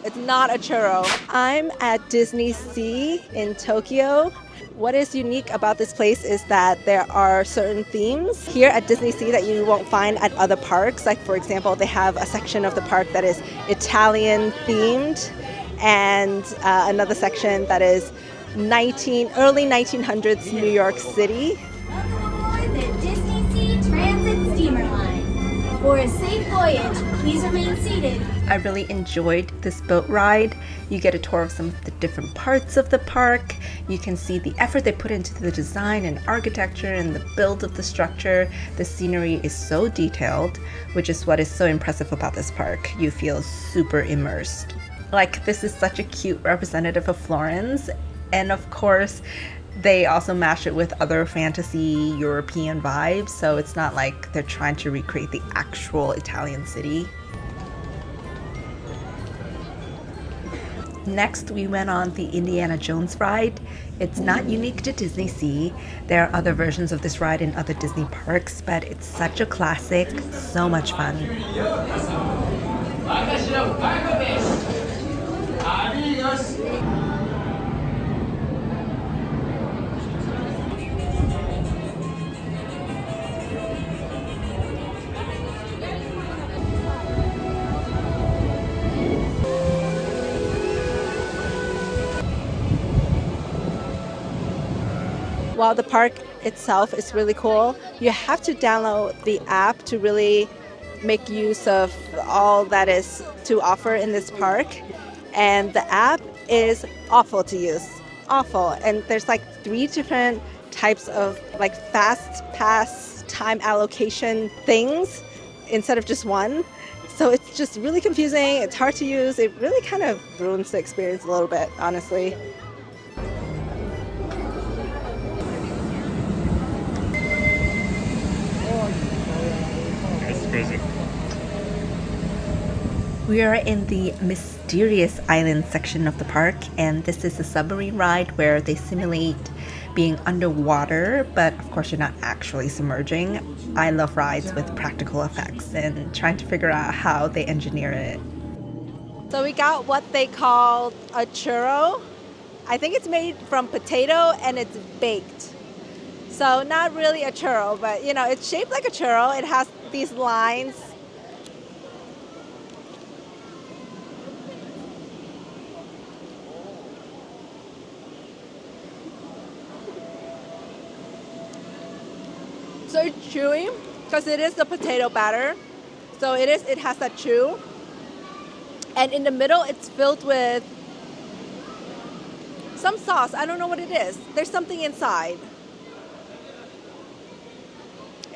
It's not a churro. I'm at DisneySea in Tokyo. What is unique about this place is that there are certain themes here at DisneySea that you won't find at other parks. Like, for example, they have a section of the park that is Italian themed and another section that is early 1900s New York City. Welcome aboard the DisneySea Transit Steamer Line. For a safe voyage, please remain seated. I really enjoyed this boat ride. You get a tour of some of the different parts of the park. You can see the effort they put into the design and architecture and the build of the structure. The scenery is so detailed, which is what is so impressive about this park. You feel super immersed. Like, this is such a cute representative of Florence. And of course, they also mash it with other fantasy European vibes, so it's not like they're trying to recreate the actual Italian city. Next, we went on the Indiana Jones ride. It's not unique to DisneySea. There are other versions of this ride in other Disney parks, but it's such a classic, so much fun. While the park itself is really cool, you have to download the app to really make use of all that is to offer in this park. And the app is awful to use, awful. And there's like 3 different types of like fast pass time allocation things instead of just one. So it's just really confusing, it's hard to use. It really kind of ruins the experience a little bit, honestly. Crazy. We are in the mysterious island section of the park, and this is a submarine ride where they simulate being underwater, but of course you're not actually submerging. I love rides with practical effects and trying to figure out how they engineer it. So we got what they call a churro. I think it's made from potato and it's baked. So not really a churro, but you know, it's shaped like a churro. It has these lines. So it's chewy because it is the potato batter. So it has that chew. And in the middle it's filled with some sauce. I don't know what it is. There's something inside.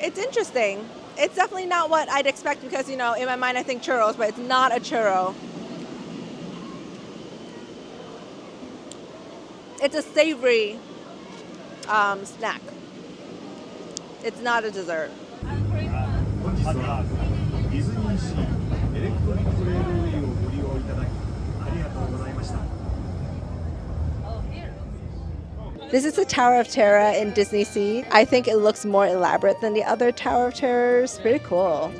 It's interesting. It's definitely not what I'd expect because, you know, in my mind I think churros, but it's not a churro. It's a savory snack. It's not a dessert. 本日はディズニーシーエレクトリックレールウェイをご利用いただきありがとうございました。 This is the Tower of Terror in DisneySea. I think it looks more elaborate than the other Tower of Terrors. Very cool.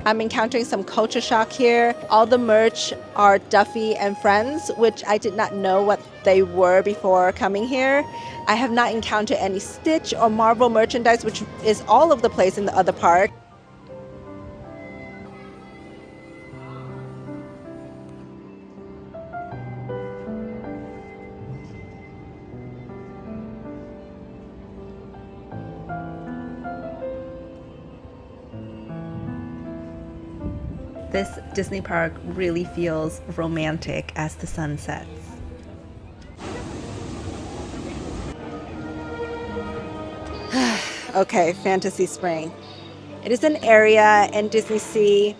I'm encountering some culture shock here. All the merch are Duffy and Friends, which I did not know what they were before coming here. I have not encountered any Stitch or Marvel merchandise, which is all over the place in the other park. This Disney park really feels romantic as the sun sets. Okay, Fantasy Spring. It is an area in DisneySea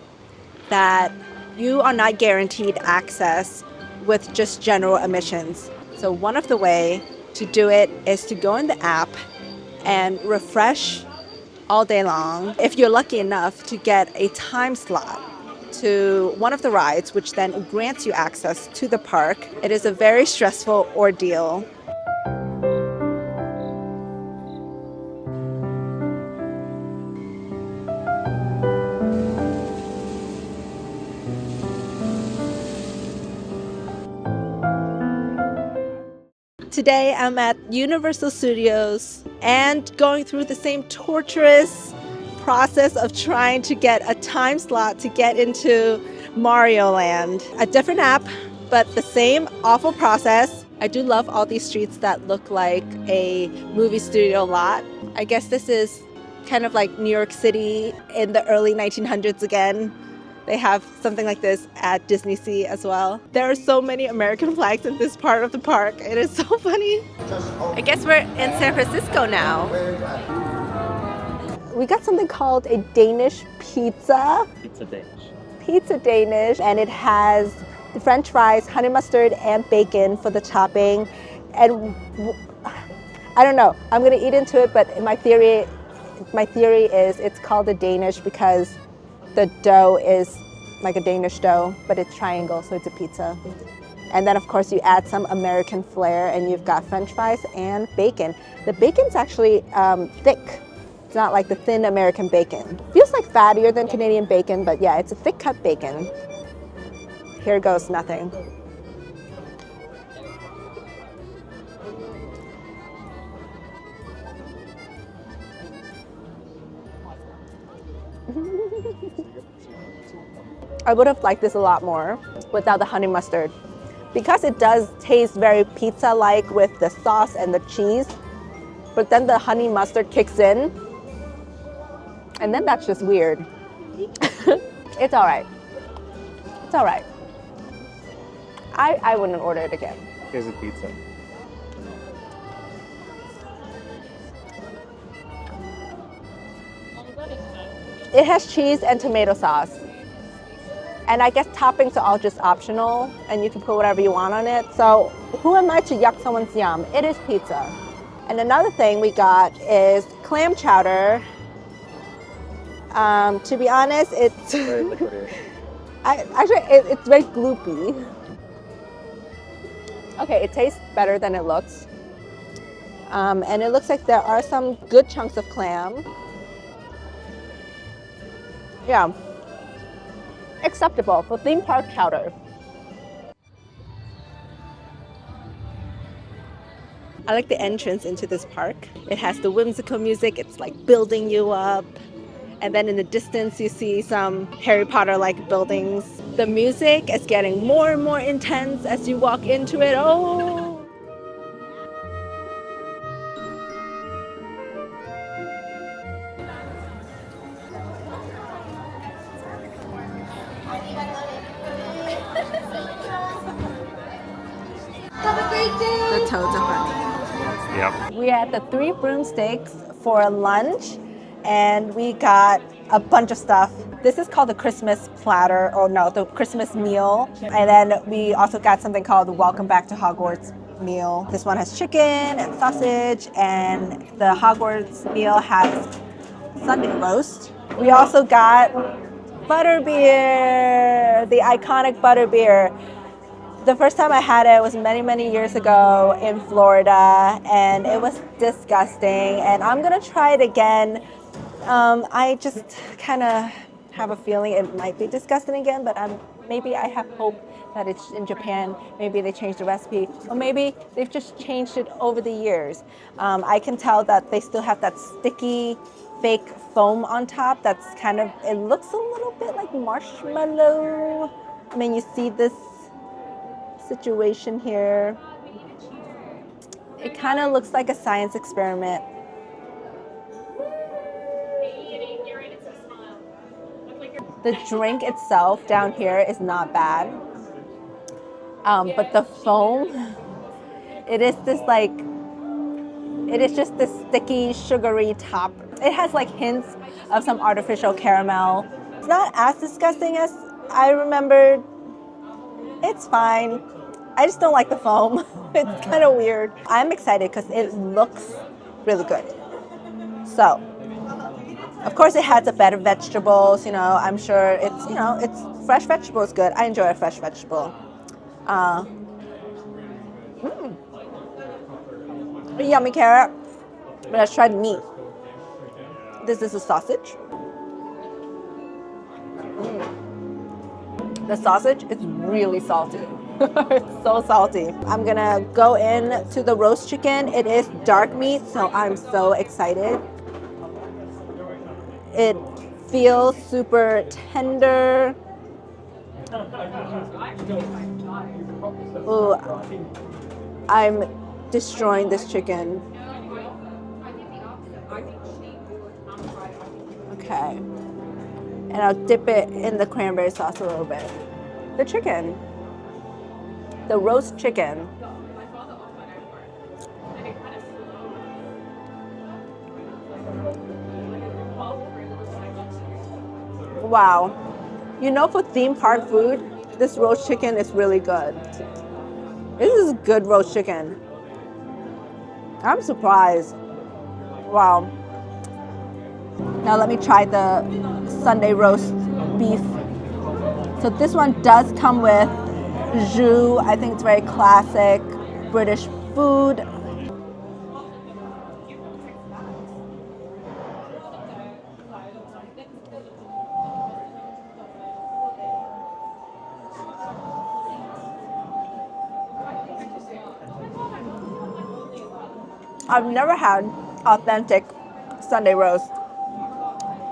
that you are not guaranteed access with just general admissions. So one of the way to do it is to go in the app and refresh all day long. If you're lucky enough to get a time slot to one of the rides, which then grants you access to the park, it is a very stressful ordeal. Today I'm at Universal Studios and going through the same torturous process of trying to get a time slot to get into Mario Land. A different app, but the same awful process. I do love all these streets that look like a movie studio lot. I guess this is kind of like New York City in the early 1900s again. They have something like this at DisneySea as well. There are so many American flags in this part of the park. It is so funny. I guess we're in San Francisco now. We got something called a Danish pizza. Pizza Danish. And it has the French fries, honey mustard, and bacon for the topping. And I don't know, I'm gonna eat into it, but my theory is it's called a Danish because the dough is like a Danish dough, but it's triangle, so it's a pizza. And then of course you add some American flair and you've got French fries and bacon. The bacon's actually thick. It's not like the thin American bacon. Feels like fattier than Canadian bacon, but yeah, it's a thick cut bacon. Here goes nothing. I would have liked this a lot more without the honey mustard. Because it does taste very pizza-like with the sauce and the cheese, but then the honey mustard kicks in, and then that's just weird. It's all right. It's all right. I wouldn't order it again. Here's a pizza. It has cheese and tomato sauce. And I guess toppings are all just optional and you can put whatever you want on it. So who am I to yuck someone's yum? It is pizza. And another thing we got is clam chowder. To be honest, it's Very liquidy. it's very gloopy. Okay, it tastes better than it looks. And it looks like there are some good chunks of clam. Yeah. Acceptable for theme park chowder. I like the entrance into this park. It has the whimsical music. It's like building you up. And then in the distance, you see some Harry Potter-like buildings. The music is getting more and more intense as you walk into it. Oh! Have a great day. The toads are funny. Yep. We had the 3 broomsticks for lunch, and we got a bunch of stuff. This is called the Christmas platter, or no, the Christmas meal. And then we also got something called the Welcome Back to Hogwarts meal. This one has chicken and sausage, and the Hogwarts meal has Sunday roast. We also got butterbeer, the iconic butterbeer. The first time I had it was many, many years ago in Florida, and it was disgusting, and I'm gonna try it again. I just kind of have a feeling it might be disgusting again, but maybe I have hope that it's in Japan. Maybe they changed the recipe, or maybe they've just changed it over the years. I can tell that they still have that sticky, fake foam on top that's kind of, it looks a little bit like marshmallow. I mean, you see this situation here. It kind of looks like a science experiment. The drink itself down here is not bad, but the foam, it is just this sticky, sugary top. It has like hints of some artificial caramel. It's not as disgusting as I remembered. It's fine. I just don't like the foam. It's kind of weird. I'm excited because it looks really good. So, of course it has a bed of vegetables, I'm sure it's fresh vegetables good. I enjoy a fresh vegetable. A yummy carrot. Let's try the meat. This is a sausage. The sausage is really salty. It's so salty. I'm gonna go in to the roast chicken. It is dark meat, so I'm so excited. It feels super tender. Ooh, I'm destroying this chicken. Okay. And I'll dip it in the cranberry sauce a little bit. The chicken. The roast chicken. Wow. You know, for theme park food, this roast chicken is really good. This is good roast chicken. I'm surprised. Wow. Now let me try the Sunday roast beef. So this one does come with jus. I think it's very classic British food. I've never had authentic Sunday roast.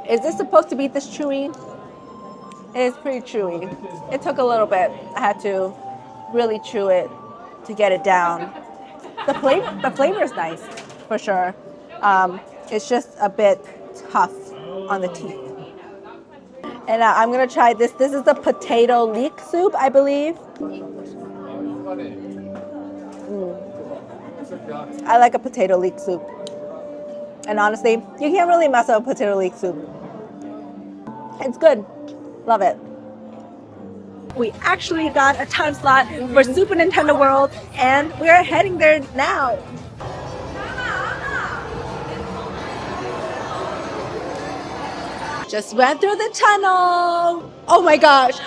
Is this supposed to be this chewy? It is pretty chewy. It took a little bit. I had to really chew it to get it down. The flavor is nice, for sure. It's just a bit tough on the teeth. And I'm gonna try this. This is the potato leek soup, I believe. I like a potato leek soup. And honestly, you can't really mess up a potato leek soup. It's good. Love it. We actually got a time slot for Super Nintendo World, and we're heading there now. Just went through the tunnel. Oh my gosh.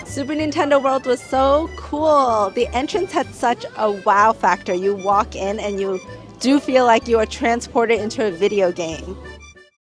Super Nintendo World was so cool. The entrance had such a wow factor. You walk in and you do feel like you are transported into a video game.